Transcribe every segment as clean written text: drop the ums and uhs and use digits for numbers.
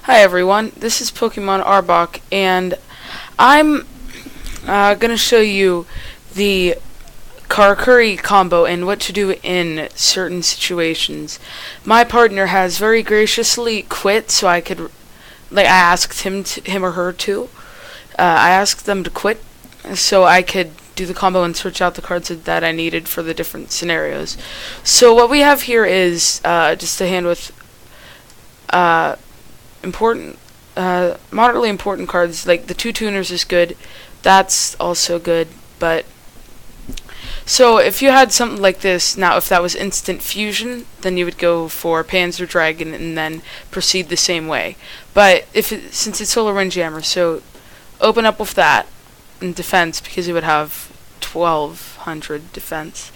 Hi everyone, this is Pokemon Arbok, and I'm gonna show you the Karakuri combo and what to do in certain situations. My partner has very graciously quit, so I could, I asked him or her to. I asked them to quit, so I could do the combo and search out the cards that I needed for the different scenarios. So what we have here is just a hand with important, moderately important cards. Like the two tuners is good. That's also good. But so if you had something like this, now if that was instant fusion, then you would go for Panzer Dragon and then proceed the same way. But since it's Solar Windjammer, so open up with that in defense because it would have 1200 defense.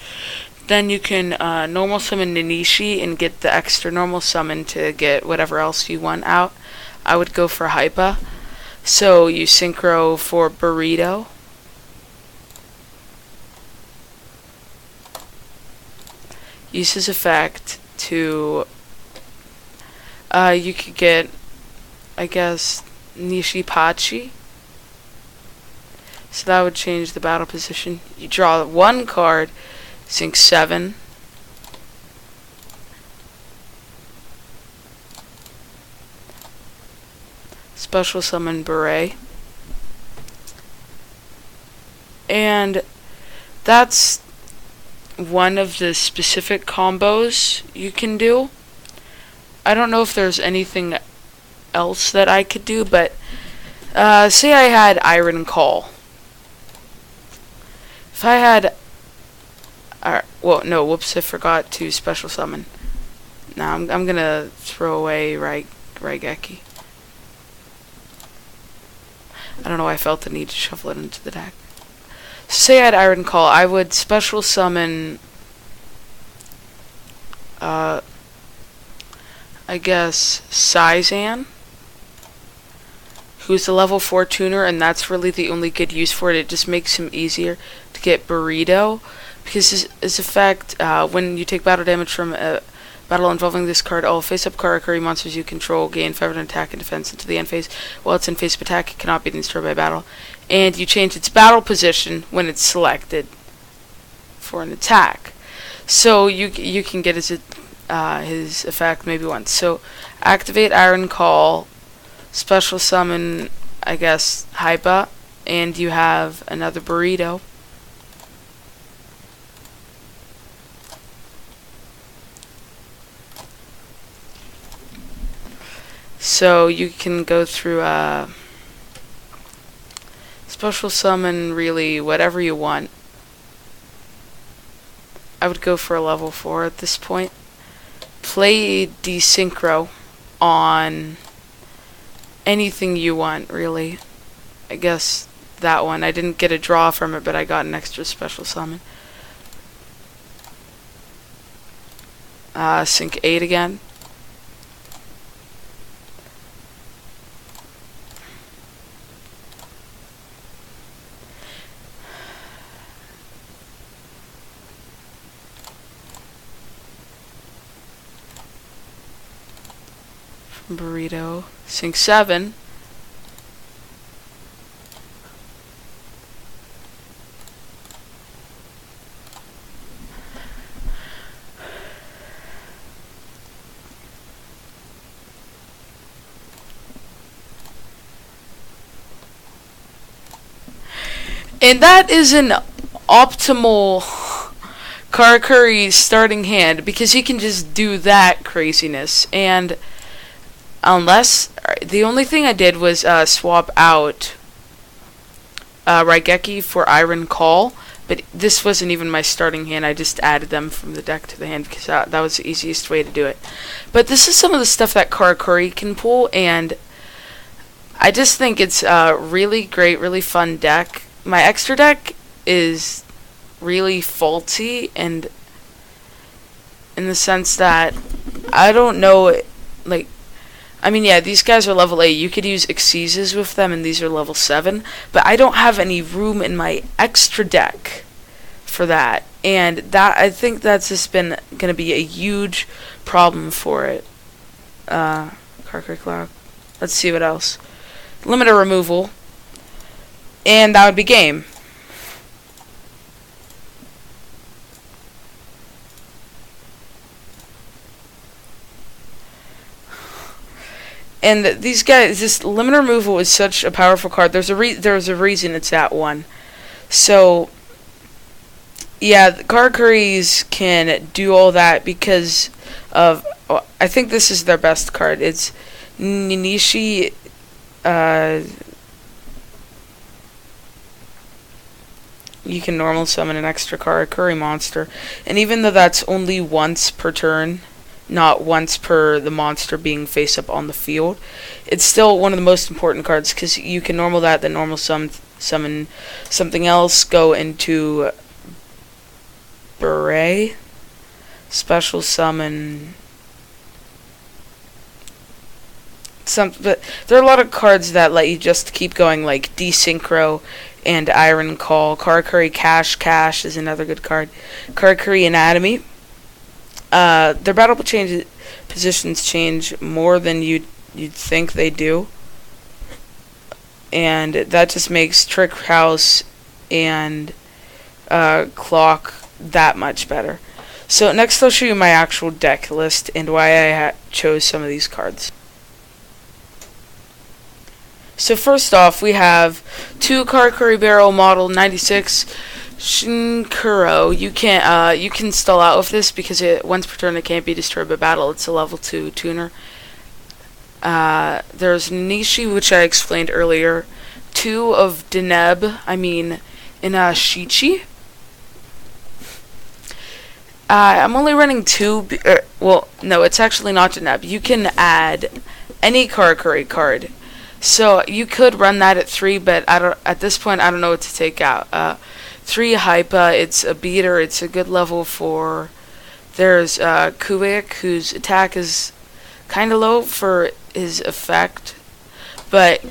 Then you can normal summon Nanishi and get the extra normal summon to get whatever else you want out. I would go for Hypa. So you synchro for Burrito. Use his effect to you could get, I guess, Nishipachi. So that would change the battle position. You draw one card, sync 7. Special summon Beret. And that's one of the specific combos you can do. I don't know if there's anything else that I could do, but say I had Iron Call. If I had well, no, whoops, I forgot to special summon. Now I'm gonna throw away Raigeki. I don't know why I felt the need to shuffle it into the deck. So say I had Iron Call, I would special summon I guess Sizan, who's a level 4 tuner, and that's really the only good use for it. It just makes him easier to get Burrito, because his effect, when you take battle damage from a battle involving this card, all face-up Karakuri monsters you control gain 500 attack and defense into the end phase. While it's in face of attack, it cannot be destroyed by battle. And you change its battle position when it's selected for an attack. So you can get his effect maybe once. So activate Iron Call, special summon, I guess, Hypa, and you have another Burrito. So you can go through special summon really whatever you want. I would go for a level 4 at this point. Play Desynchro on anything you want, really. I guess that one. I didn't get a draw from it, but I got an extra special summon. Sync 8 again. Burrito, sync 7. And that is an optimal Karakuri starting hand, because he can just do that craziness. And unless the only thing I did was swap out Raigeki for Iron Call, but this wasn't even my starting hand. I just added them from the deck to the hand because that was the easiest way to do it. But this is some of the stuff that Karakuri can pull, and I just think it's a really great, really fun deck. My extra deck is really faulty, and in the sense that I don't know, like, I mean, yeah, these guys are level 8. You could use Exceses with them, and these are level 7. But I don't have any room in my extra deck for that. And that, I think that's just been going to be a huge problem for it. Karakuri Cloud. Let's see what else. Limiter removal. And that would be game. And these guys, this limiter removal is such a powerful card. There's a reason it's at 1. So, yeah, the Karakuris can do all that because of... I think this is their best card. It's Ninishi... you can normal summon an extra Karakuri monster. And even though that's only once per turn, not once per the monster being face up on the field, it's still one of the most important cards because you can normal that, then normal summon something else, go into Beret, special summon but there are a lot of cards that let you just keep going, like Desynchro and Iron Call. Karakuri Cash is another good card. Karakuri Anatomy. Their battle positions change more than you'd think they do, and that just makes Trick House and Clock that much better. So next I'll show you my actual deck list and why I chose some of these cards. So first off, we have 2 Karakuri Barrel Model 96 Shinkuro. You can stall out with this because once per turn it can't be destroyed by battle. It's a level 2 tuner. There's Nishi, which I explained earlier. 2 of Deneb, Inashichi. I'm only running 2. Well, no, it's actually not Deneb. You can add any Karakuri card. So you could run that at 3, but at this point I don't know what to take out. 3 Hypa, it's a beater, it's a good level 4. There's Kuik, whose attack is kind of low for his effect, but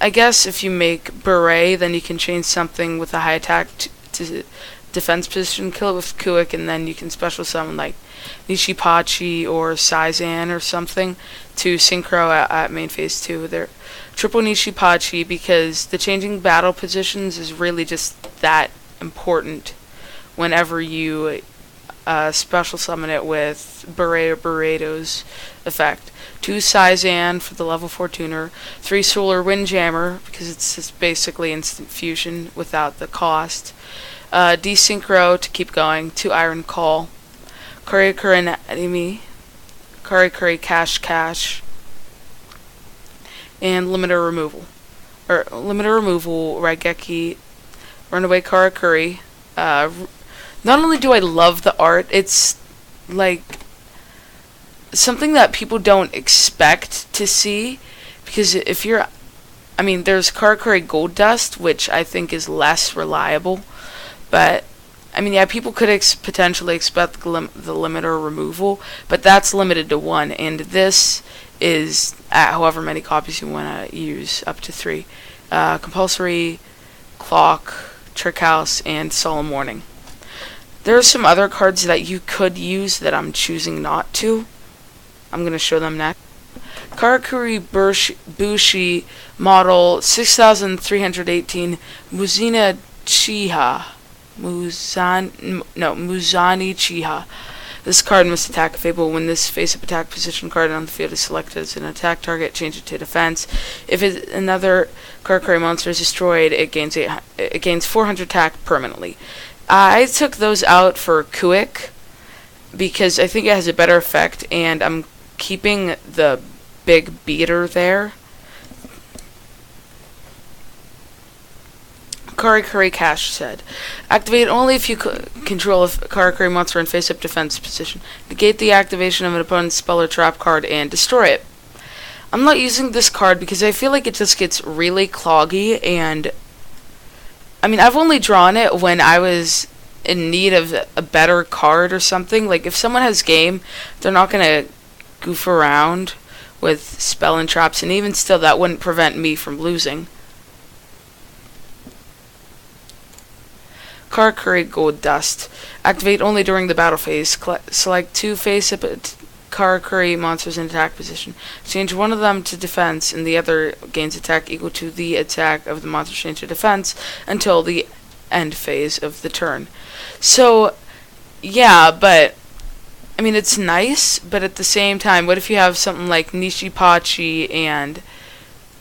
I guess if you make Beret, then you can change something with a high attack to defense position, kill it with Kuik, and then you can special summon like Nishipachi or Saizan or something to synchro at main phase 2. They're triple Nishipachi because the changing battle positions is really just that important whenever you special summon it with Beret or Burrito's effect. 2 Saizan for the level 4 tuner. 3 Solar Windjammer because it's just basically instant fusion without the cost. Desynchro to keep going. 2 Iron Call. Karakuri Anatomy, Karakuri Cash, and Limiter Removal. Raigeki, Runaway Karakuri. Not only do I love the art, it's like something that people don't expect to see, because if you're, there's Karakuri Gold Dust, which I think is less reliable, but people could potentially expect the limiter removal, but that's limited to 1, and this is at however many copies you want to use, up to 3. Compulsory, Clock, Trick House, and Solemn Warning. There are some other cards that you could use that I'm choosing not to. I'm going to show them next. Karakuri Bushi Model 6318 Muzani Chiha. This card must attack if able. When this face-up attack position card on the field is selected as an attack target, change it to defense. If another Karakuri monster is destroyed, it gains 400 attack permanently. I took those out for Kuik because I think it has a better effect, and I'm keeping the big beater there. Karakuri Cash said, activate only if you control a Karakuri monster in face-up defense position. Negate the activation of an opponent's spell or trap card and destroy it. I'm not using this card because I feel like it just gets really cloggy, and I've only drawn it when I was in need of a better card or something. Like if someone has game, they're not gonna goof around with spell and traps, and even still that wouldn't prevent me from losing. Karakuri Gold Dust. Activate only during the battle phase. Select 2 face-up Karakuri monsters in attack position. Change one of them to defense, and the other gains attack equal to the attack of the monster changed to defense until the end phase of the turn. So, yeah, but I mean, it's nice, but at the same time, what if you have something like Nishipachi and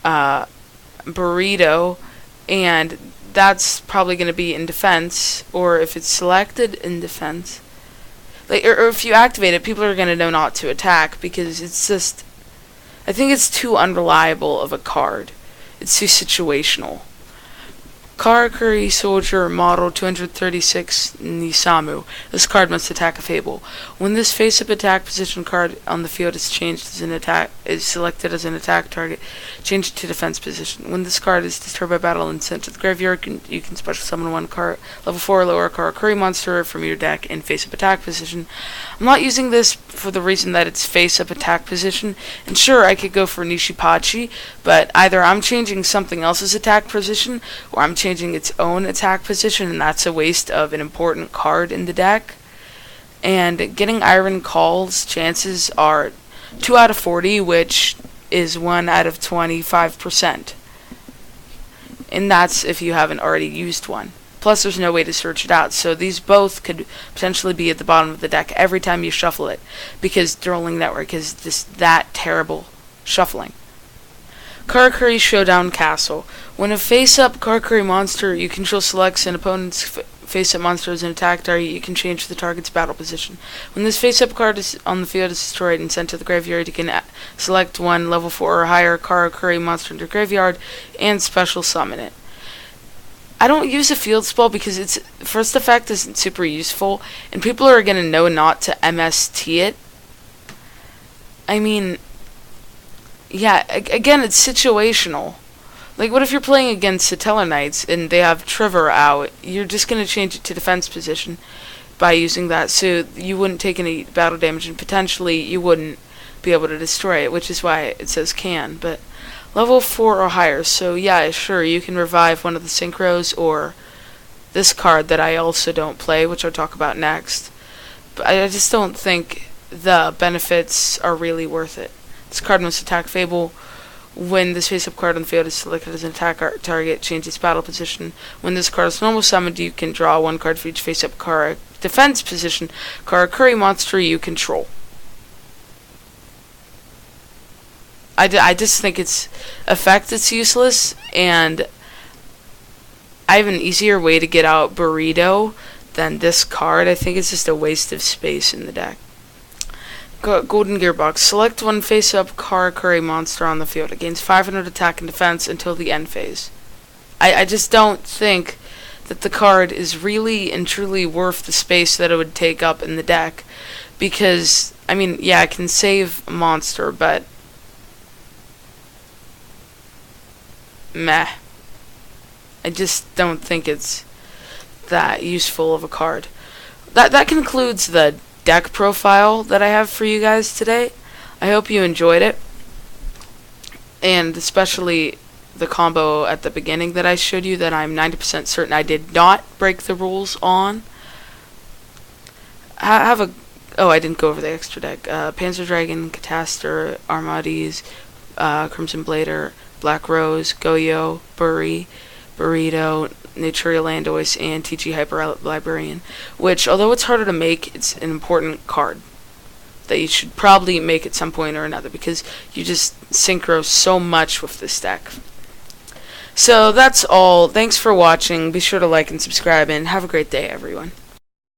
Burrito, and that's probably going to be in defense, or if it's selected in defense, like, or if you activate it, people are going to know not to attack, because it's just, I think it's too unreliable of a card. It's too situational. Karakuri Soldier Model 236 Nisamu. This card must attack a Fable. When this face-up attack position card on the field is selected as an attack target, change it to defense position. When this card is disturbed by battle and sent to the graveyard, you can special summon one level 4 or lower Karakuri monster from your deck in face-up attack position. I'm not using this for the reason that it's face-up attack position, and sure, I could go for Nishipachi, but either I'm changing something else's attack position, or I'm changing its own attack position, and that's a waste of an important card in the deck. And getting Iron Call's chances are 2 out of 40, which is 1 out of 25%. And that's if you haven't already used one. Plus, there's no way to search it out, so these both could potentially be at the bottom of the deck every time you shuffle it, because Dueling Network is just that terrible shuffling. Karakuri Showdown Castle. When a face-up Karakuri monster you control selects an opponent's face-up monster as an attack target, you can change the target's battle position. When this face-up card is on the field is destroyed and sent to the graveyard, you can select one level 4 or higher Karakuri monster in your graveyard and special summon it. I don't use a field spell because its first effect isn't super useful, and people are going to know not to MST it. I mean, yeah, again, it's situational. Like, what if you're playing against Satellar Knights and they have Trevor out? You're just going to change it to defense position by using that, so you wouldn't take any battle damage, and potentially you wouldn't be able to destroy it, which is why it says can, but level 4 or higher, so yeah, sure, you can revive one of the synchros, or this card that I also don't play, which I'll talk about next. But I just don't think the benefits are really worth it. This card must attack Fable. When this face-up card on the field is selected as an attack target, change its battle position. When this card is normal summoned, you can draw one card for each face-up card defense position Karakuri monster you control. I just think its effect is useless, and I have an easier way to get out Burrito than this card. I think it's just a waste of space in the deck. Golden Gearbox. Select one face-up Karakuri monster on the field. It gains 500 attack and defense until the end phase. I just don't think that the card is really and truly worth the space that it would take up in the deck, because, I mean, yeah, it can save a monster, but meh. I just don't think it's that useful of a card. That concludes the deck profile that I have for you guys today. I hope you enjoyed it, and especially the combo at the beginning that I showed you that I'm 90% certain I did not break the rules on. I didn't go over the extra deck. Panzer Dragon, Catastor, Armades, Crimson Blader, Black Rose, Goyo, Burrito, Naturia Landois, and TG Hyper Librarian, which, although it's harder to make, it's an important card that you should probably make at some point or another, because you just synchro so much with this deck. So that's all. Thanks for watching. Be sure to like and subscribe, and have a great day, everyone.